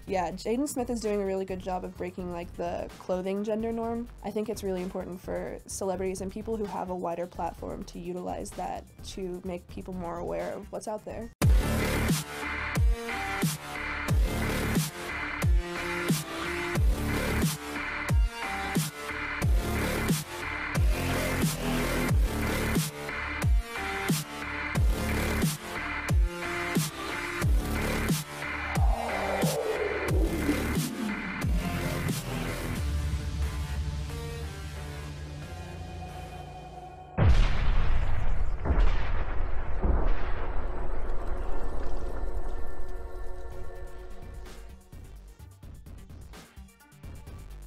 Yeah, Jaden Smith is doing a really good job of breaking like the clothing gender norm. I think it's really important for celebrities and people who have a wider platform to utilize that to make people more aware of what's out there.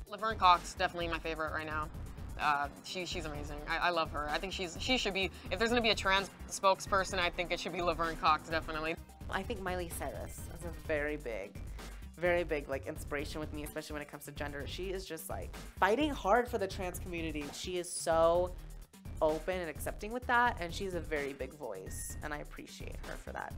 Laverne Cox, definitely my favorite right now. She's amazing. I love her. I think she should be, if there's gonna be a trans spokesperson, I think it should be Laverne Cox, definitely. I think Miley Cyrus is a very big like inspiration with me, especially when it comes to gender. She is just like fighting hard for the trans community. She is so open and accepting with that, and she's a very big voice, and I appreciate her for that.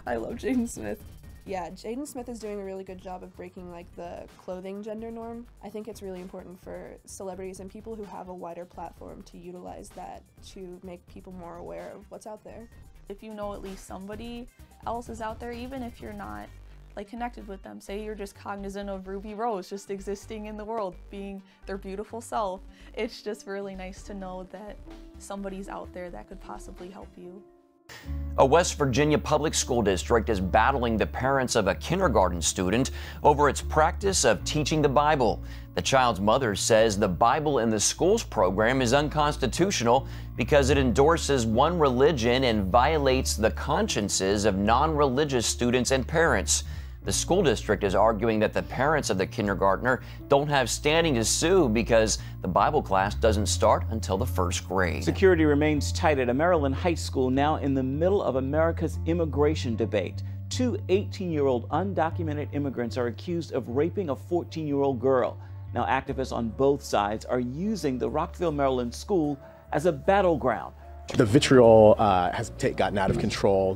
I love Jaden Smith. Yeah, Jaden Smith is doing a really good job of breaking like the clothing gender norm. I think it's really important for celebrities and people who have a wider platform to utilize that to make people more aware of what's out there. If you know at least somebody else is out there, even if you're not like connected with them, say you're just cognizant of Ruby Rose just existing in the world, being their beautiful self, it's just really nice to know that somebody's out there that could possibly help you. A West Virginia public school district is battling the parents of a kindergarten student over its practice of teaching the Bible. The child's mother says the Bible in the school's program is unconstitutional because it endorses one religion and violates the consciences of non-religious students and parents. The school district is arguing that the parents of the kindergartner don't have standing to sue because the Bible class doesn't start until the first grade. Security remains tight at a Maryland high school now in the middle of America's immigration debate. Two 18-year-old undocumented immigrants are accused of raping a 14-year-old girl. Now activists on both sides are using the Rockville, Maryland school as a battleground. The vitriol has gotten out of control.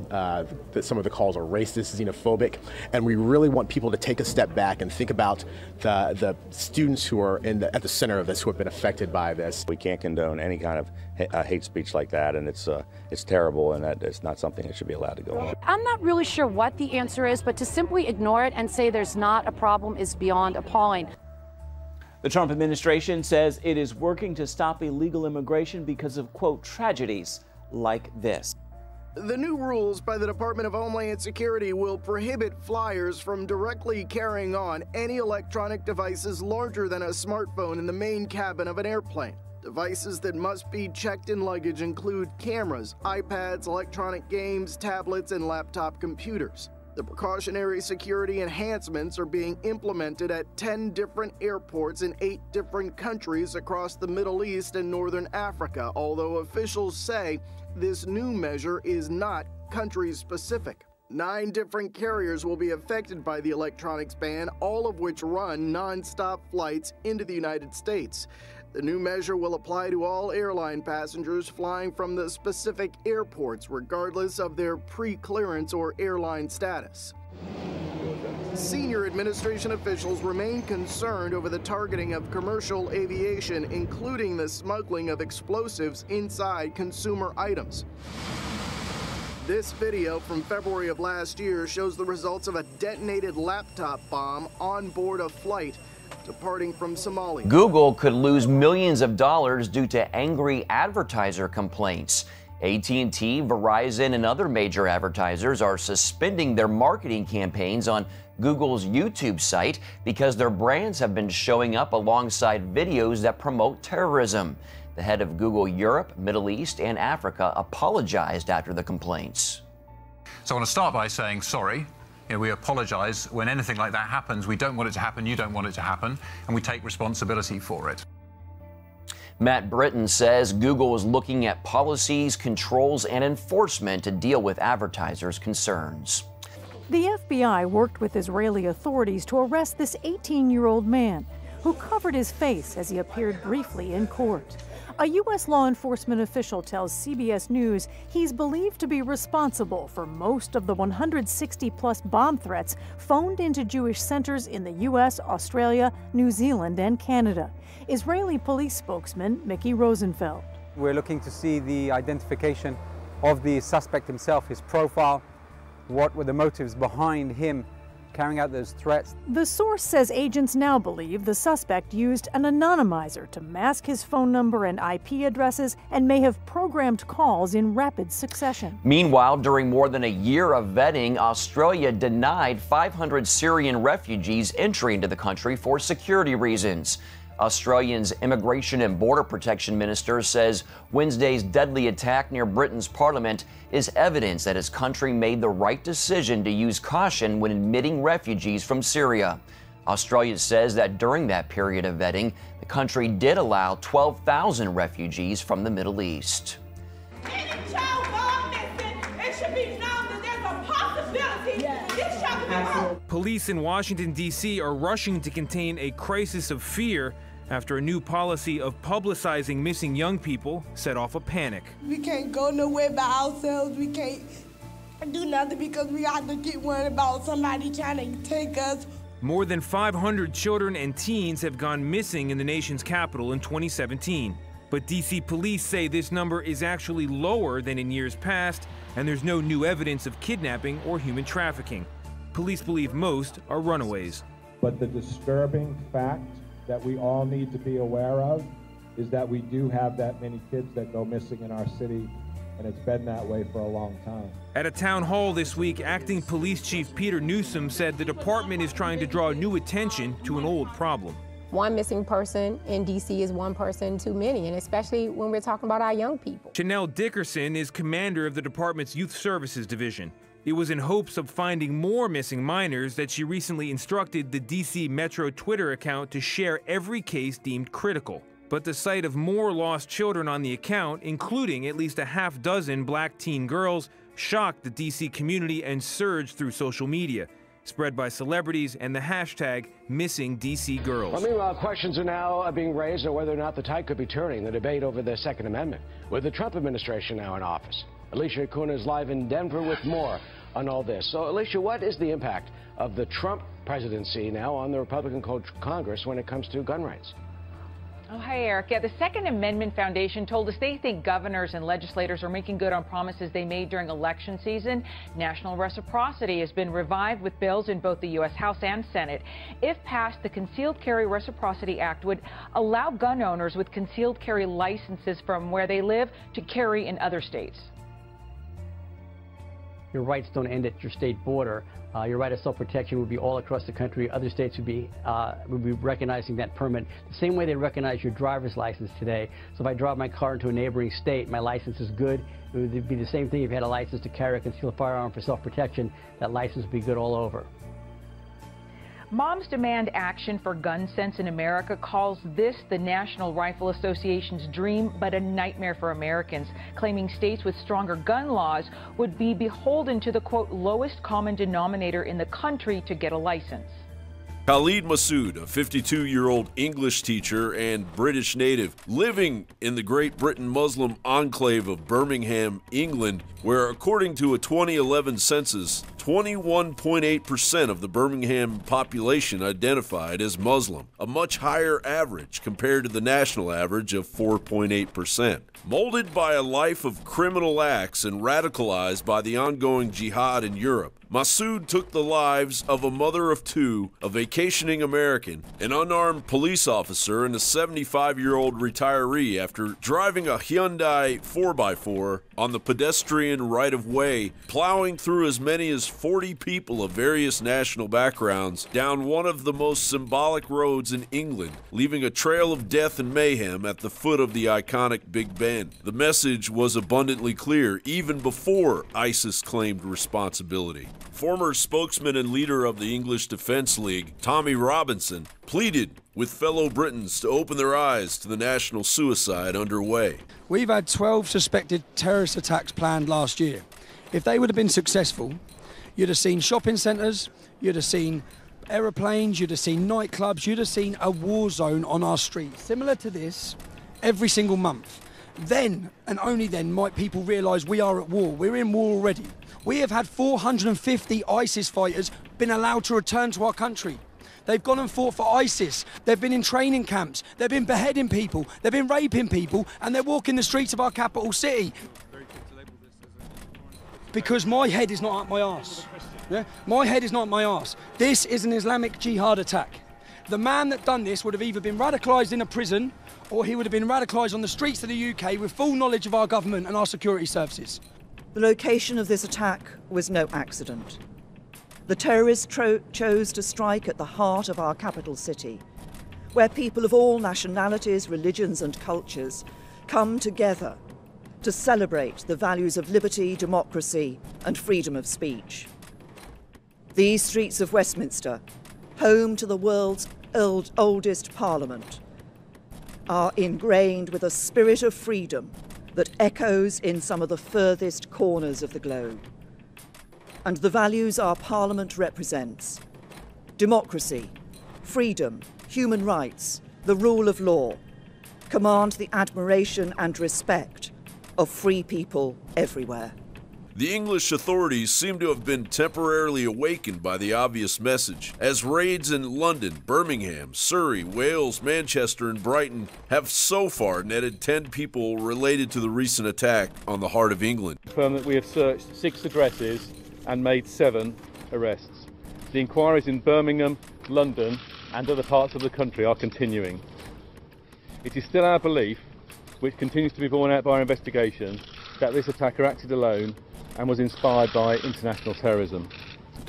Some of the calls are racist, xenophobic, and we really want people to take a step back and think about the students who are at the center of this, who have been affected by this. We can't condone any kind of hate speech like that, and it's terrible, and that it's not something that should be allowed to go on. I'm not really sure what the answer is, but to simply ignore it and say there's not a problem is beyond appalling. The Trump administration says it is working to stop illegal immigration because of, quote, tragedies like this. The new rules by the Department of Homeland Security will prohibit flyers from directly carrying on any electronic devices larger than a smartphone in the main cabin of an airplane. Devices that must be checked in luggage include cameras, iPads, electronic games, tablets, and laptop computers. The precautionary security enhancements are being implemented at 10 different airports in 8 different countries across the Middle East and Northern Africa, although officials say this new measure is not country-specific. 9 different carriers will be affected by the electronics ban, all of which run non-stop flights into the United States. The new measure will apply to all airline passengers flying from the specific airports, regardless of their pre-clearance or airline status. Senior administration officials remain concerned over the targeting of commercial aviation, including the smuggling of explosives inside consumer items. This video from February of last year shows the results of a detonated laptop bomb on board a flight departing from Somalia. Google could lose millions of dollars due to angry advertiser complaints. AT&T, Verizon, and other major advertisers are suspending their marketing campaigns on Google's YouTube site because their brands have been showing up alongside videos that promote terrorism. The head of Google Europe, Middle East, and Africa apologized after the complaints. So I want to start by saying sorry. We apologize when anything like that happens. We don't want it to happen, you don't want it to happen, and we take responsibility for it. Matt Britton says Google is looking at policies, controls, and enforcement to deal with advertisers' concerns. The FBI worked with Israeli authorities to arrest this 18-year-old man who covered his face as he appeared briefly in court. A U.S. law enforcement official tells CBS News he's believed to be responsible for most of the 160-plus bomb threats phoned into Jewish centers in the U.S., Australia, New Zealand, and Canada. Israeli police spokesman Mickey Rosenfeld. We're looking to see the identification of the suspect himself, his profile, what were the motives behind him carrying out those threats. The source says agents now believe the suspect used an anonymizer to mask his phone number and IP addresses and may have programmed calls in rapid succession. Meanwhile, during more than a year of vetting, Australia denied 500 Syrian refugees entry into the country for security reasons. Australia's Immigration and Border Protection Minister says Wednesday's deadly attack near Britain's parliament is evidence that his country made the right decision to use caution when admitting refugees from Syria. Australia says that during that period of vetting, the country did allow 12,000 refugees from the Middle East. Police in Washington, D.C. are rushing to contain a crisis of fear after a new policy of publicizing missing young people set off a panic. We can't go nowhere by ourselves. We can't do nothing because we have to get worried about somebody trying to take us. More than 500 children and teens have gone missing in the nation's capital in 2017. But D.C. police say this number is actually lower than in years past, and there's no new evidence of kidnapping or human trafficking. Police believe most are runaways. But the disturbing fact that we all need to be aware of is that we do have that many kids that go missing in our city, and it's been that way for a long time. At a town hall this week, Acting Police Chief Peter Newsom said the department is trying to draw new attention to an old problem. One missing person in D.C. is one person too many, and especially when we're talking about our young people. Chanel Dickerson is commander of the department's Youth Services Division. It was in hopes of finding more missing minors that she recently instructed the D.C. Metro Twitter account to share every case deemed critical. But the sight of more lost children on the account, including at least a half dozen black teen girls, shocked the D.C. community and surged through social media, spread by celebrities and the hashtag #MissingDCGirls. Well, meanwhile, questions are now being raised on whether or not the tide could be turning the debate over the Second Amendment, with the Trump administration now in office. Alicia Kuna is live in Denver with more on all this. So, Alicia, what is the impact of the Trump presidency now on the Republican Congress when it comes to gun rights? Oh, hi, Eric. Yeah, the Second Amendment Foundation told us they think governors and legislators are making good on promises they made during election season. National reciprocity has been revived with bills in both the U.S. House and Senate. If passed, the Concealed Carry Reciprocity Act would allow gun owners with concealed carry licenses from where they live to carry in other states. Your rights don't end at your state border. Your right of self-protection would be all across the country. Other states would be recognizing that permit the same way they recognize your driver's license today. So if I drive my car into a neighboring state, my license is good. It would be the same thing if you had a license to carry a concealed firearm for self-protection. That license would be good all over. Moms Demand Action for Gun Sense in America calls this the National Rifle Association's dream, but a nightmare for Americans, claiming states with stronger gun laws would be beholden to the, quote, lowest common denominator in the country to get a license. Khalid Massoud, a 52-year-old English teacher and British native, living in the Great Britain Muslim enclave of Birmingham, England, where, according to a 2011 census, 21.8% of the Birmingham population identified as Muslim, a much higher average compared to the national average of 4.8%. Molded by a life of criminal acts and radicalized by the ongoing jihad in Europe, Massoud took the lives of a mother of two, a vacationing American, an unarmed police officer, and a 75-year-old retiree after driving a Hyundai 4x4 on the pedestrian right-of-way, plowing through as many as 40 people of various national backgrounds down one of the most symbolic roads in England, leaving a trail of death and mayhem at the foot of the iconic Big Ben. The message was abundantly clear even before ISIS claimed responsibility. Former spokesman and leader of the English Defence League, Tommy Robinson, pleaded with fellow Britons to open their eyes to the national suicide underway. We've had 12 suspected terrorist attacks planned last year. If they would have been successful, you'd have seen shopping centres, you'd have seen aeroplanes, you'd have seen nightclubs, you'd have seen a war zone on our streets. Similar to this, every single month. Then, and only then, might people realise we are at war. We're in war already. We have had 450 ISIS fighters been allowed to return to our country. They've gone and fought for ISIS. They've been in training camps. They've been beheading people. They've been raping people. And they're walking the streets of our capital city. Because my head is not up my arse. Yeah? My head is not up my arse. This is an Islamic jihad attack. The man that done this would have either been radicalised in a prison or he would have been radicalised on the streets of the UK with full knowledge of our government and our security services. The location of this attack was no accident. The terrorists chose to strike at the heart of our capital city, where people of all nationalities, religions and cultures come together to celebrate the values of liberty, democracy and freedom of speech. These streets of Westminster, home to the world's oldest parliament, are ingrained with a spirit of freedom that echoes in some of the furthest corners of the globe. And the values our parliament represents: democracy, freedom, human rights, the rule of law, command the admiration and respect of free people everywhere. The English authorities seem to have been temporarily awakened by the obvious message, as raids in London, Birmingham, Surrey, Wales, Manchester, and Brighton have so far netted 10 people related to the recent attack on the heart of England. Confirm that we have searched 6 addresses and made 7 arrests. The inquiries in Birmingham, London, and other parts of the country are continuing. It is still our belief, which continues to be borne out by our investigation, that this attacker acted alone and was inspired by international terrorism.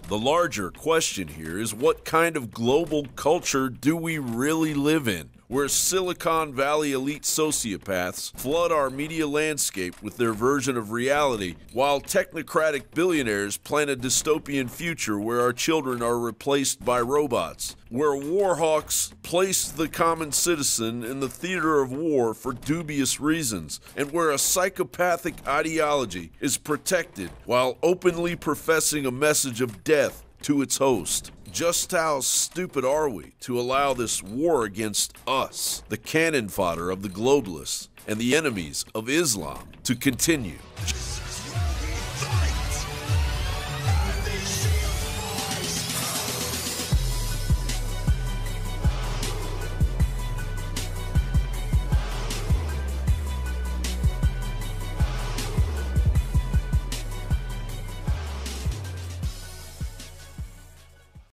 The larger question here is, what kind of global culture do we really live in, where Silicon Valley elite sociopaths flood our media landscape with their version of reality, while technocratic billionaires plan a dystopian future where our children are replaced by robots, where war hawks place the common citizen in the theater of war for dubious reasons, and where a psychopathic ideology is protected while openly professing a message of death to its host. Just how stupid are we to allow this war against us, the cannon fodder of the globalists and the enemies of Islam, to continue?